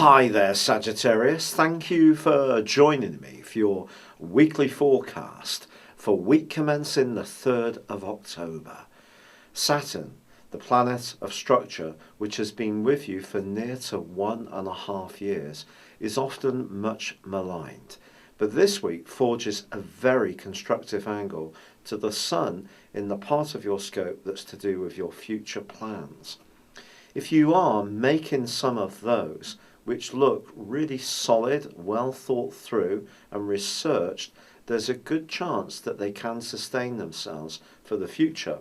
Hi there, Sagittarius. Thank you for joining me for your weekly forecast for week commencing the 3rd of October. Saturn, the planet of structure, which has been with you for near to 1.5 years, is often much maligned. But this week forges a very constructive angle to the Sun in the part of your scope that's to do with your future plans. If you are making some of those which look really solid, well thought through and researched, there's a good chance that they can sustain themselves for the future.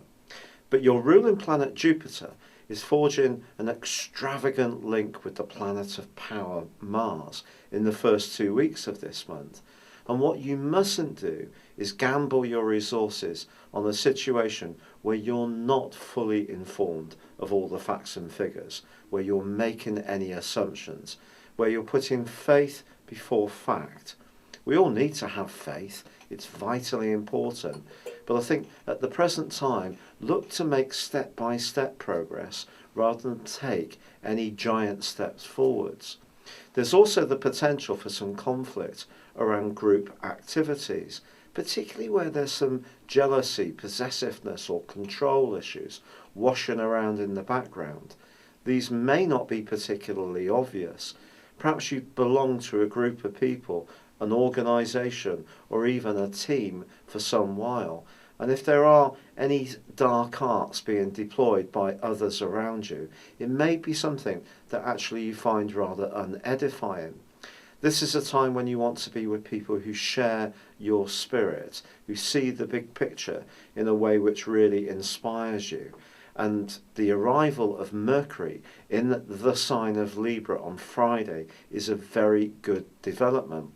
But your ruling planet Jupiter is forging an extravagant link with the planet of power Mars in the first 2 weeks of this month. And what you mustn't do is gamble your resources on a situation where you're not fully informed of all the facts and figures, where you're making any assumptions, where you're putting faith before fact. We all need to have faith. It's vitally important. But I think at the present time, look to make step-by-step progress rather than take any giant steps forwards. There's also the potential for some conflict around group activities, particularly where there's some jealousy, possessiveness or control issues washing around in the background. These may not be particularly obvious. Perhaps you belong to a group of people, an organisation or even a team for some while. And if there are any dark arts being deployed by others around you, it may be something that actually you find rather unedifying. This is a time when you want to be with people who share your spirit, who see the big picture in a way which really inspires you. And the arrival of Mercury in the sign of Libra on Friday is a very good development.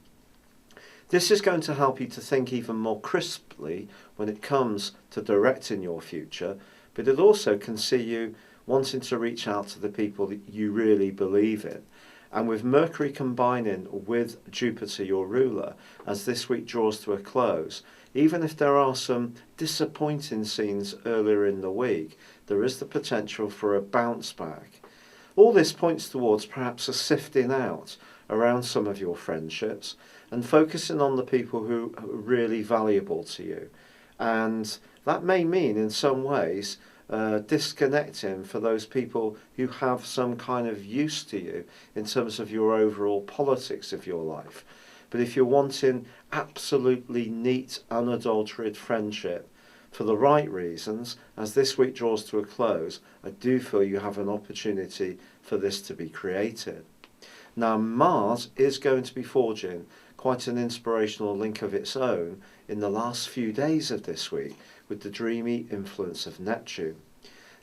This is going to help you to think even more crisply when it comes to directing your future, but it also can see you wanting to reach out to the people that you really believe in. And with Mercury combining with Jupiter, your ruler, as this week draws to a close, even if there are some disappointing scenes earlier in the week, there is the potential for a bounce back. All this points towards perhaps a sifting out around some of your friendships and focusing on the people who are really valuable to you. And that may mean in some ways disconnecting for those people who have some kind of use to you in terms of your overall politics of your life. But if you're wanting absolutely neat, unadulterated friendship for the right reasons, as this week draws to a close, I do feel you have an opportunity for this to be created. Now, Mars is going to be forging quite an inspirational link of its own in the last few days of this week with the dreamy influence of Neptune.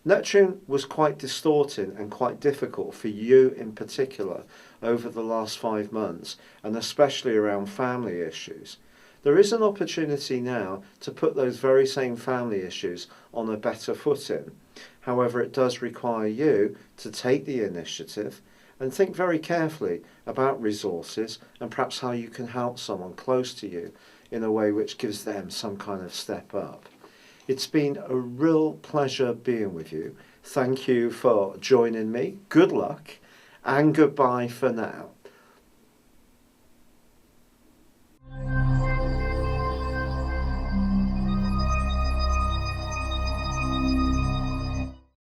Neptune was quite distorting and quite difficult for you in particular over the last 5 months, and especially around family issues. There is an opportunity now to put those very same family issues on a better footing. However, it does require you to take the initiative and think very carefully about resources and perhaps how you can help someone close to you in a way which gives them some kind of step up. It's been a real pleasure being with you. Thank you for joining me. Good luck and goodbye for now.